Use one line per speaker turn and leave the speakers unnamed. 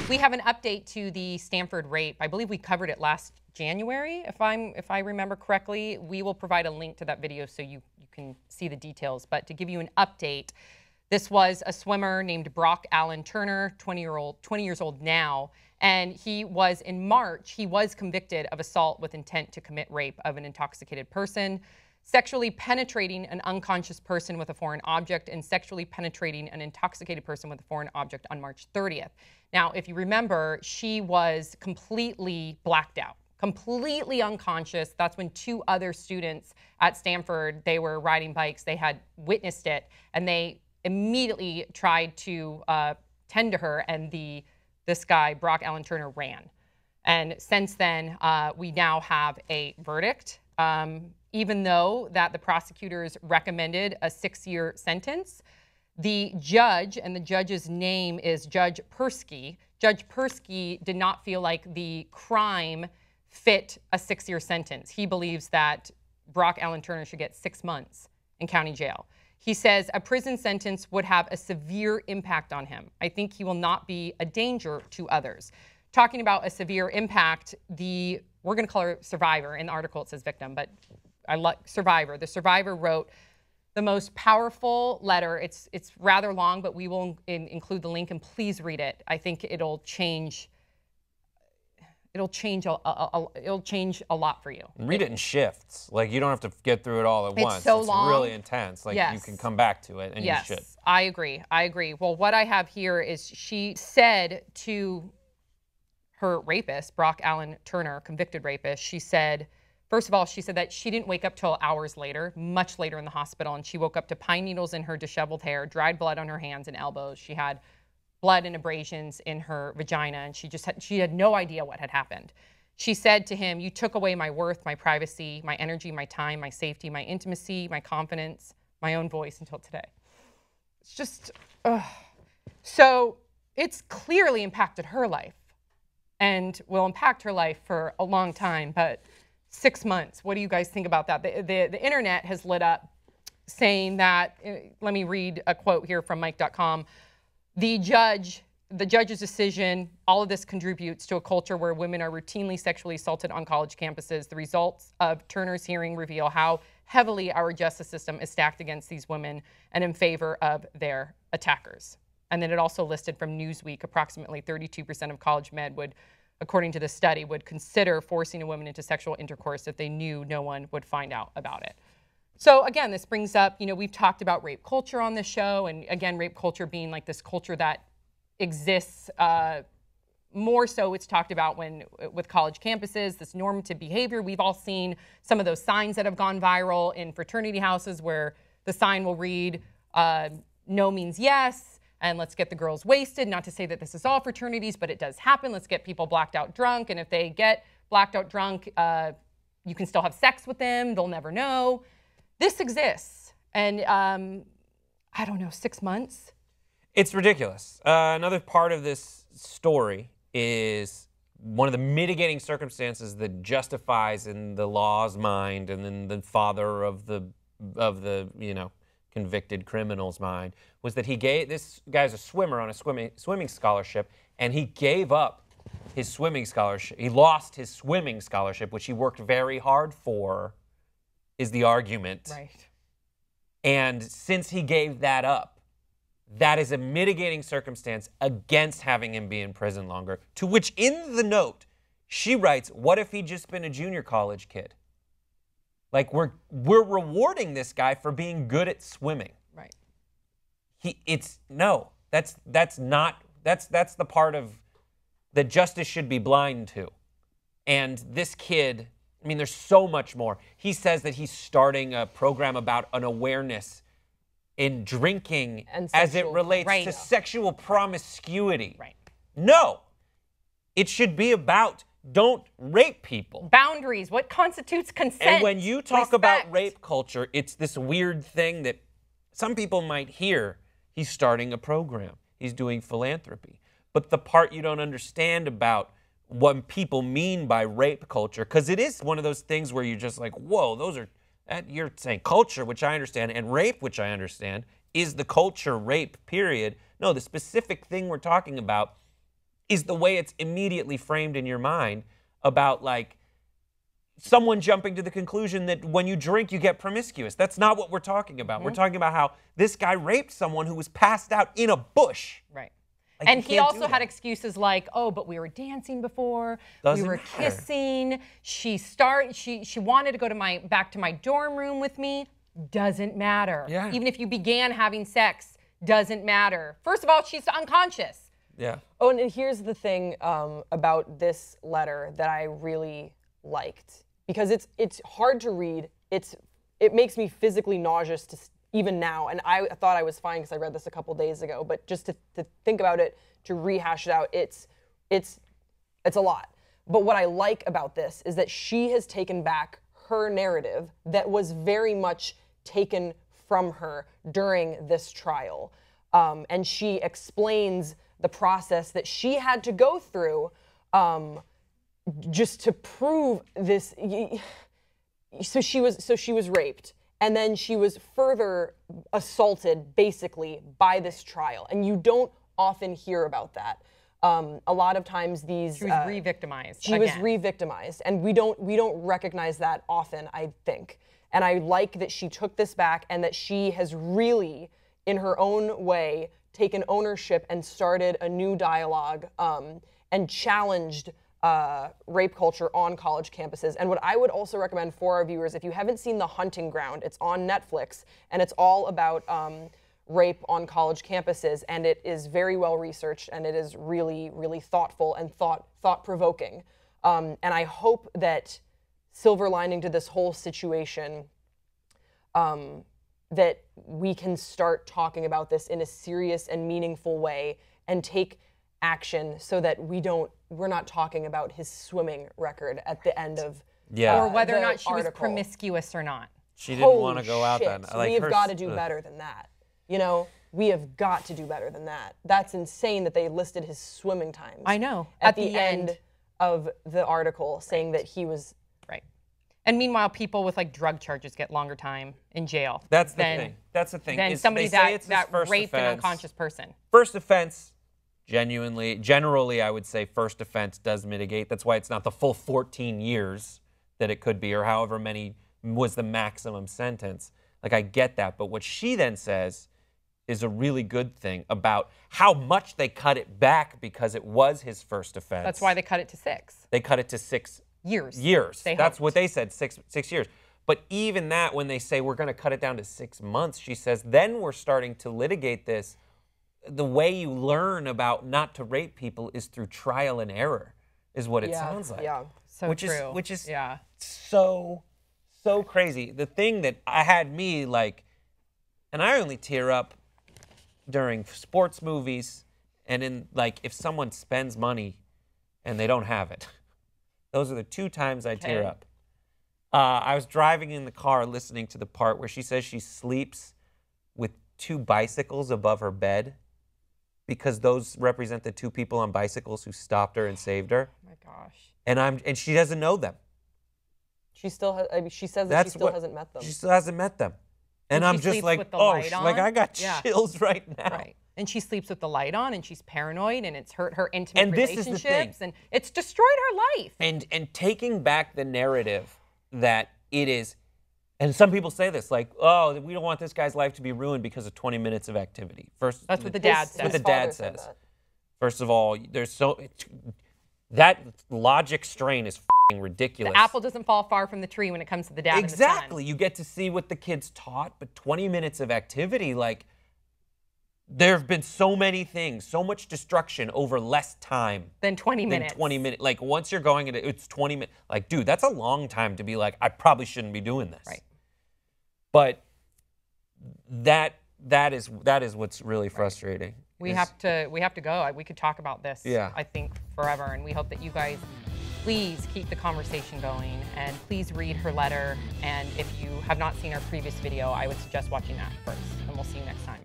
We have an update to the Stanford rape. I believe we covered it last January, if I remember correctly. We will provide a link to that video so you can see the details. But to give you an update, this was a swimmer named Brock Allen Turner, 20 years old now, and he was in March. He was convicted of assault with intent to commit rape of an intoxicated person, sexually penetrating an unconscious person with a foreign object, and sexually penetrating an intoxicated person with a foreign object on March 30th. Now, if you remember, she was completely blacked out, completely unconscious. That's when two other students at Stanford, they were riding bikes, they had witnessed it, and they immediately tried to tend to her, and this guy, Brock Allen Turner, ran. And since then, we now have a verdict. Even though that the prosecutors recommended a 6-year sentence, the judge, and the judge's name is Judge Persky. Judge Persky did not feel like the crime fit a 6-year sentence. He believes that Brock Allen Turner should get 6 months in county jail. He says a prison sentence would have a severe impact on him. I think he will not be a danger to others. Talking about a severe impact, we're going to call her survivor. In the article it says victim, but I like survivor. The survivor wrote the most powerful letter. It's rather long, but we will include the link, and please read it. I think it'll change. It'll change a lot for you.
Read it in shifts. Like, you don't have to get through it all at once.
It's so long.
It's really intense. Like, you can come back to it, and
yes,
you should.
I agree. I agree. Well, what I have here is she said to her rapist, Brock Allen Turner, convicted rapist, she said, first of all, she said that she didn't wake up till hours later, much later in the hospital, and she woke up to pine needles in her disheveled hair, dried blood on her hands and elbows. She had blood and abrasions in her vagina, and she had no idea what had happened. She said to him, "You took away my worth, my privacy, my energy, my time, my safety, my intimacy, my confidence, my own voice until today." It's just, so it's clearly impacted her life and will impact her life for a long time, but 6 months, what do you guys think about that? The internet has lit up saying that, let me read a quote here from Mike.com. The judge's decision, all of this contributes to a culture where women are routinely sexually assaulted on college campuses. The results of Turner's hearing reveal how heavily our justice system is stacked against these women and in favor of their attackers. And then it also listed from Newsweek, approximately 32% of college men would, according to the study, would consider forcing a woman into sexual intercourse if they knew no one would find out about it. So again, this brings up, we've talked about rape culture on this show, and again, rape culture being like this culture that exists more so it's talked about with college campuses, this normative behavior. We've all seen some of those signs that have gone viral in fraternity houses where the sign will read, no means yes, and let's get the girls wasted. Not to say that this is all fraternities, but it does happen. Let's get people blacked out drunk, and if they get blacked out drunk, you can still have sex with them. They'll never know. This exists, and I don't know, 6 months?
It's ridiculous. Another part of this story is one of the mitigating circumstances that justifies in the law's mind and in the father of the convicted criminal's mind was that this guy's a swimmer on a swimming scholarship, and he gave up his swimming scholarship. He lost his swimming scholarship, which he worked very hard for, is the argument.
Right.
And since he gave that up, that is a mitigating circumstance against having him be in prison longer. To which, in the note, she writes, what if he'd just been a junior college kid? Like, we're rewarding this guy for being good at swimming.
Right.
That's the part of that justice should be blind to. And this kid, I mean, there's so much more. He says that he's starting a program about an awareness in drinking as it relates to sexual promiscuity.
Right.
No. It should be about don't rape people.
Boundaries. What constitutes consent?
And when you talk about rape culture, it's this weird thing that some people might hear. He's starting a program. He's doing philanthropy. But the part you don't understand about what people mean by rape culture, because it is one of those things where you're just like, whoa, those are, you're saying culture, which I understand, and rape, which I understand, is the culture rape, period. No, the specific thing we're talking about is the way it's immediately framed in your mind about like someone jumping to the conclusion that when you drink, you get promiscuous. That's not what we're talking about. We're talking about how this guy raped someone who was passed out in a bush.
Right.
Like,
and he also had excuses like, oh, but we were dancing before, we were kissing. She wanted to go to back to my dorm room with me. Doesn't matter.
Yeah.
Even if you began having sex, doesn't matter. First of all, she's unconscious.
Yeah.
Oh, and here's the thing about this letter that I really liked, because it's hard to read. It makes me physically nauseous to even now, and I thought I was fine because I read this a couple days ago, but just to think about it, to rehash it out, it's a lot. But what I like about this is that she has taken back her narrative that was very much taken from her during this trial. And she explains the process that she had to go through just to prove this. So she was raped. And then she was further assaulted, basically, by this trial. And you don't often hear about that. A lot of times these...
She was re-victimized.
She was re-victimized. And we don't recognize that often, I think. And I like that she took this back and that she has really, in her own way, taken ownership and started a new dialogue and challenged rape culture on college campuses. And what I would also recommend for our viewers, if you haven't seen The Hunting Ground, it's on Netflix, and it's all about rape on college campuses, and it is very well researched, and it is really, really thoughtful and thought-provoking. And I hope that silver lining to this whole situation, that we can start talking about this in a serious and meaningful way and take action so that we're not talking about his swimming record at the end of
or whether or not she
article.
was promiscuous or not.
She didn't want to go out
shit.
then. Like,
we have got to do better than that. You know, we have got to do better than that. That's insane that they listed his swimming times.
I know.
At the end of the article, saying that he was
right. And meanwhile, people with like drug charges get longer time in jail.
That's the thing. That's the thing.
Than somebody that raped an unconscious person.
First offense. Generally, I would say first offense does mitigate. That's why it's not the full 14 years that it could be, or however many was the maximum sentence. Like, I get that. But what she then says is a really good thing about how much they cut it back because it was his first offense.
That's why they cut it to 6.
They cut it to 6
years.
That's what they said, 6 years. But even that, when they say we're going to cut it down to 6 months, she says, then we're starting to litigate this. The way you learn about not to rape people is through trial and error, is what it sounds like.
Yeah,
so true.
Which is so crazy. The thing that had me like, and I only tear up during sports movies and in like if someone spends money and they don't have it. Those are the 2 times I tear up. I was driving in the car listening to the part where she says she sleeps with 2 bicycles above her bed, because those represent the 2 people on bicycles who stopped her and saved her.
Oh my gosh.
And she doesn't know them.
She still she says that she still hasn't met them.
She still hasn't met them. And I'm just like, oh, like I got chills right now.
Right. And she sleeps with the light on, and she's paranoid, and it's hurt her intimate relationships,
is the thing.
And it's destroyed her life.
And taking back the narrative that it is, and some people say this, like, oh, we don't want this guy's life to be ruined because of 20 minutes of activity. First,
that's what the dad says.
That's what the dad says. First of all, that logic strain is f***ing ridiculous.
The apple doesn't fall far from the tree when it comes to the dad.
Exactly. You get to see what the kids taught, but 20 minutes of activity, like, there have been so many things, so much destruction over less time
than 20 minutes.
Like, once you're going into it's 20 minutes. Like, dude, that's a long time to be like, I probably shouldn't be doing this.
Right.
But that is what's really frustrating.
We have to go. We could talk about this, I think, forever. And we hope that you guys please keep the conversation going, and please read her letter. And if you have not seen our previous video, I would suggest watching that first. And we'll see you next time.